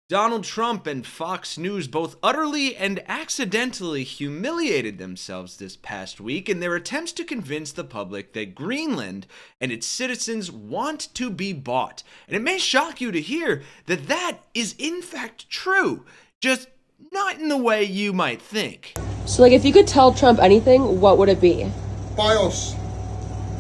Donald Trump and Fox News both utterly and accidentally humiliated themselves this past week in their attempts to convince the public that Greenland and its citizens want to be bought. And it may shock you to hear that that is in fact true, just not in the way you might think. So if you could tell Trump anything, what would it be? Buy us.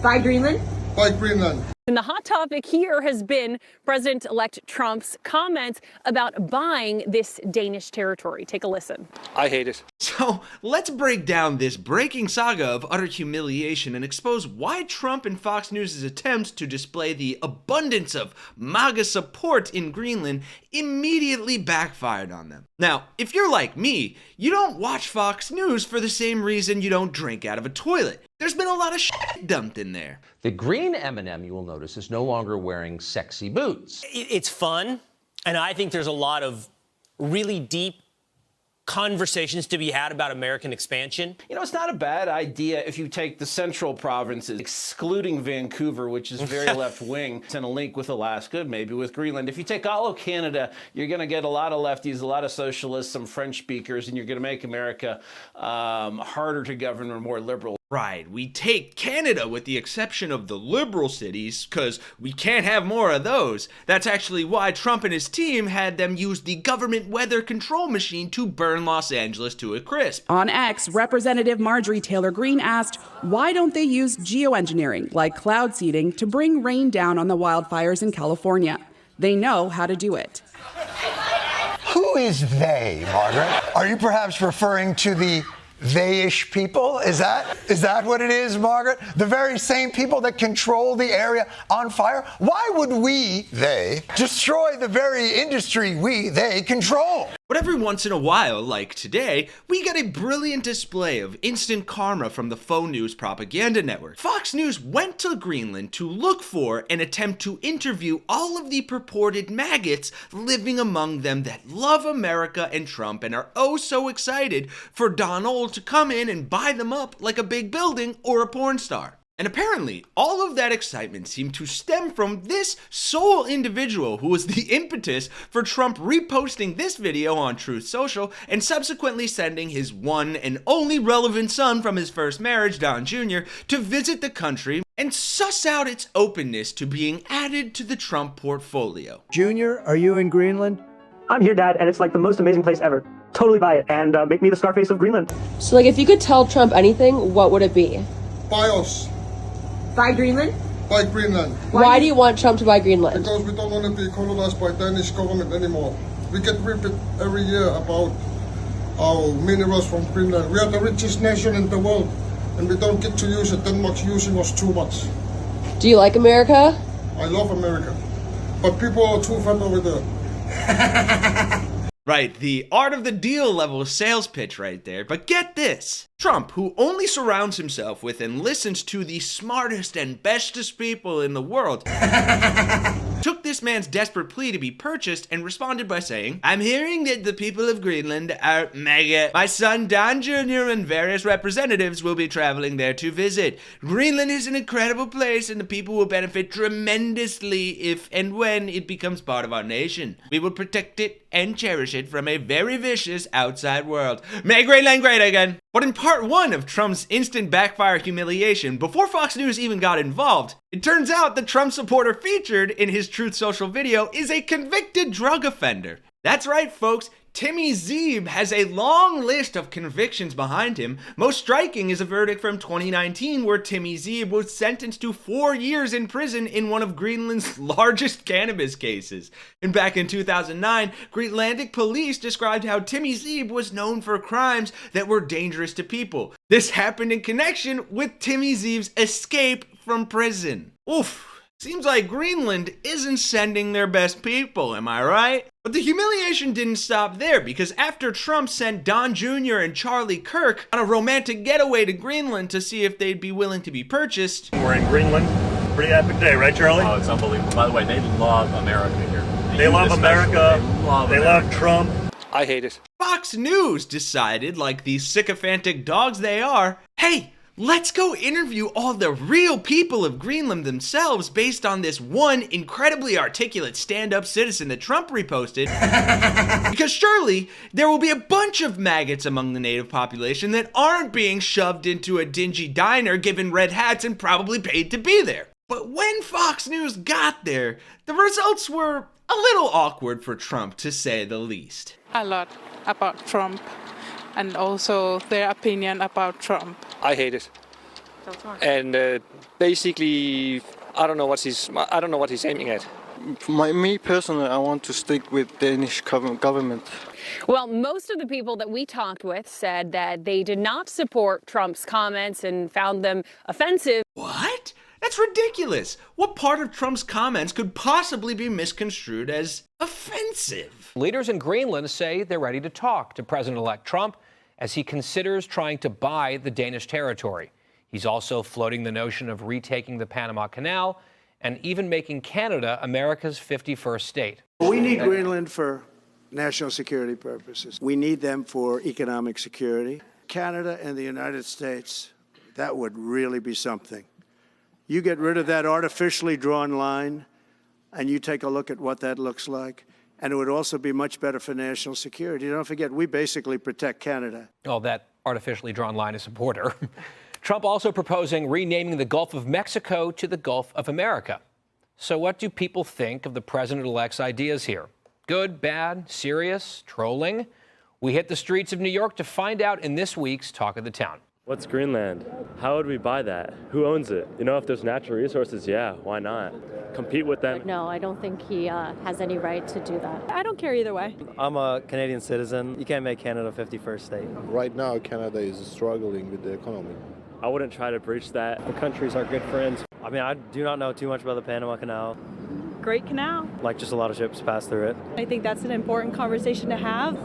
Buy Greenland? Buy Greenland. And the hot topic here has been President-elect Trump's comments about buying this Danish territory. Take a listen. I hate it. So let's break down this breaking saga of utter humiliation and expose why Trump and Fox News' attempts to display the abundance of MAGA support in Greenland immediately backfired on them. Now, if you're like me, you don't watch Fox News for the same reason you don't drink out of a toilet. There's been a lot of shit dumped in there. The green M&M, you will notice, is no longer wearing sexy boots. It's fun, and I think there's a lot of really deep conversations to be had about American expansion. You know, it's not a bad idea if you take the central provinces, excluding Vancouver, which is very left-wing, and a link with Alaska, maybe with Greenland. If you take all of Canada, you're going to get a lot of lefties, a lot of socialists, some French speakers, and you're going to make America harder to govern or more liberal. Right, we take Canada with the exception of the liberal cities, because we can't have more of those. That's actually why Trump and his team had them use the government weather control machine to burn Los Angeles to a crisp. On X, Representative Marjorie Taylor Greene asked, why don't they use geoengineering, like cloud seeding, to bring rain down on the wildfires in California? They know how to do it. Who is they, Margaret? Are you perhaps referring to the they-ish people? Is that what it is, Margaret? The very same people that control the area on fire? Why would they destroy the very industry they control? But every once in a while, like today, we get a brilliant display of instant karma from the faux news propaganda network. Fox News went to Greenland to look for and attempt to interview all of the purported maggots living among them that love America and Trump and are oh so excited for Donald to come in and buy them up like a big building or a porn star. And apparently, all of that excitement seemed to stem from this sole individual who was the impetus for Trump reposting this video on Truth Social and subsequently sending his one and only relevant son from his first marriage, Don Jr., to visit the country and suss out its openness to being added to the Trump portfolio. Junior, are you in Greenland? I'm here, Dad, and it's like the most amazing place ever. Totally buy it and make me the Scarface of Greenland. So if you could tell Trump anything, what would it be? Buy us. Buy Greenland? Buy Greenland. Why do you want Trump to buy Greenland? Because we don't want to be colonized by Danish government anymore. We get ripped every year about our minerals from Greenland. We are the richest nation in the world, and we don't get to use it. Denmark's using us too much. Do you like America? I love America, but people are too fat over there. Right, the art of the deal level sales pitch right there. But get this. Trump, who only surrounds himself with and listens to the smartest and bestest people in the world, took this man's desperate plea to be purchased and responded by saying, I'm hearing that the people of Greenland are MAGA. My son Don Jr. and various representatives will be traveling there to visit. Greenland is an incredible place and the people will benefit tremendously if and when it becomes part of our nation. We will protect it and cherish it from a very vicious outside world. Make Greenland great again. But in part one of Trump's instant backfire humiliation, before Fox News even got involved, it turns out the Trump supporter featured in his Truth Social video is a convicted drug offender. That's right, folks. Timmy Zeeb has a long list of convictions behind him. Most striking is a verdict from 2019 where Timmy Zeeb was sentenced to 4 years in prison in one of Greenland's largest cannabis cases. And back in 2009, Greenlandic police described how Timmy Zeeb was known for crimes that were dangerous to people. This happened in connection with Timmy Zeeb's escape from prison. Oof. Seems like Greenland isn't sending their best people, am I right? But the humiliation didn't stop there, because after Trump sent Don Jr. and Charlie Kirk on a romantic getaway to Greenland to see if they'd be willing to be purchased. We're in Greenland. Pretty epic day, right, Charlie? Oh, it's unbelievable. By the way, they love America here. They love America. They love Trump. I hate it. Fox News decided, like the sycophantic dogs they are, hey, let's go interview all the real people of Greenland themselves based on this one incredibly articulate stand-up citizen that Trump reposted. Because surely there will be a bunch of maggots among the native population that aren't being shoved into a dingy diner, given red hats, and probably paid to be there. But when Fox News got there, the results were a little awkward for Trump, to say the least. A lot about Trump and also their opinion about Trump. I hate it. And basically, I don't know what he's aiming at. Me personally, I want to stick with Danish government. Well, most of the people that we talked with said that they did not support Trump's comments and found them offensive. What? That's ridiculous. What part of Trump's comments could possibly be misconstrued as offensive? Leaders in Greenland say they're ready to talk to President-elect Trump as he considers trying to buy the Danish territory. He's also floating the notion of retaking the Panama Canal and even making Canada America's 51st state. We need Greenland for national security purposes. We need them for economic security. Canada and the United States, that would really be something. You get rid of that artificially drawn line, and you take a look at what that looks like, and it would also be much better for national security. Don't forget, we basically protect Canada. Oh, that artificially drawn line is a border. Trump also proposing renaming the Gulf of Mexico to the Gulf of America. So what do people think of the president-elect's ideas here? Good, bad, serious, trolling? We hit the streets of New York to find out in this week's Talk of the Town. What's Greenland? How would we buy that? Who owns it? You know, if there's natural resources, yeah, why not? Compete with them? No, I don't think he has any right to do that. I don't care either way. I'm a Canadian citizen. You can't make Canada 51st state. Right now, Canada is struggling with the economy. I wouldn't try to breach that. The countries are good friends. I mean, I do not know too much about the Panama Canal. Great canal. Like, just a lot of ships pass through it. I think that's an important conversation to have.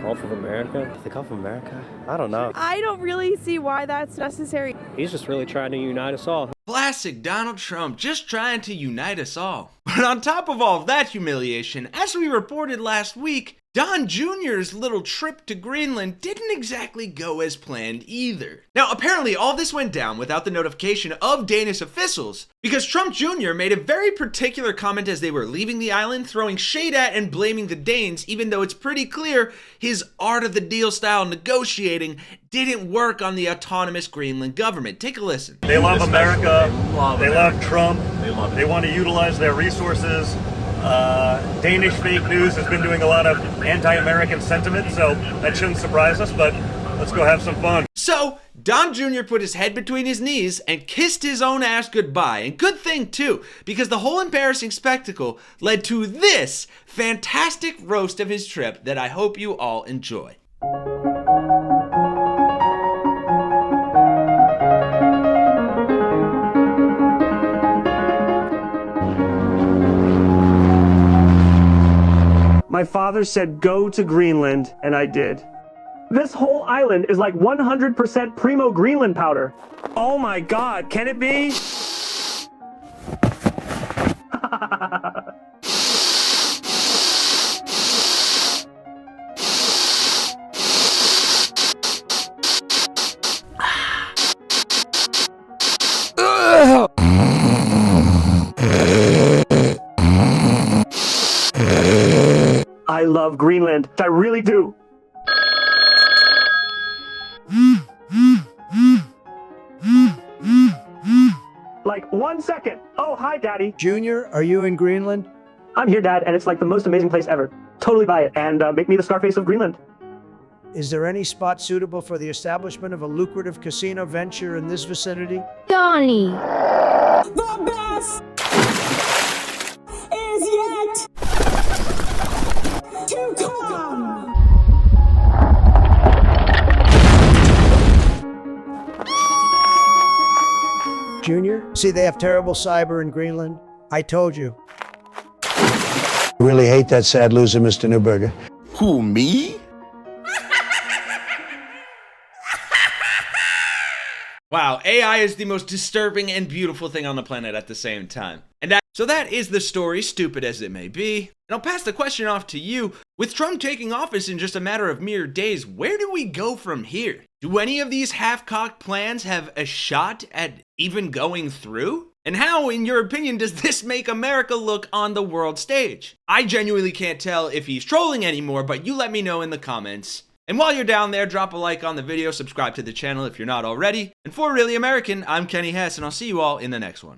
Gulf of America? The Gulf of America? I don't know. I don't really see why that's necessary. He's just really trying to unite us all. Classic Donald Trump, just trying to unite us all. But on top of all of that humiliation, as we reported last week, Don Jr.'s little trip to Greenland didn't exactly go as planned either. Now, apparently all this went down without the notification of Danish officials, because Trump Jr. made a very particular comment as they were leaving the island, throwing shade at and blaming the Danes, even though it's pretty clear his art of the deal style negotiating didn't work on the autonomous Greenland government. Take a listen. They love America, they love Trump, they want to utilize their resources. Danish fake news has been doing a lot of anti-American sentiment, so that shouldn't surprise us, but let's go have some fun. So, Don Jr. put his head between his knees and kissed his own ass goodbye. And good thing, too, because the whole embarrassing spectacle led to this fantastic roast of his trip that I hope you all enjoy. My father said go to Greenland, and I did. This whole island is like 100% primo Greenland powder. Oh my God, can it be? I love Greenland. I really do. Like 1 second. Oh, hi, Daddy. Junior, are you in Greenland? I'm here, Dad, and it's like the most amazing place ever. Totally buy it, and make me the Scarface of Greenland. Is there any spot suitable for the establishment of a lucrative casino venture in this vicinity? Donnie. The best is yet to come. Junior, see they have terrible cyber in Greenland? I told you. I really hate that sad loser, Mr. Newberger. Who, me? Wow, AI is the most disturbing and beautiful thing on the planet at the same time. So that is the story, stupid as it may be. And I'll pass the question off to you. With Trump taking office in just a matter of mere days, where do we go from here? Do any of these half-cocked plans have a shot at even going through? And how, in your opinion, does this make America look on the world stage? I genuinely can't tell if he's trolling anymore, but you let me know in the comments. And while you're down there, drop a like on the video, subscribe to the channel if you're not already. And for Really American, I'm Kenny Hesse, and I'll see you all in the next one.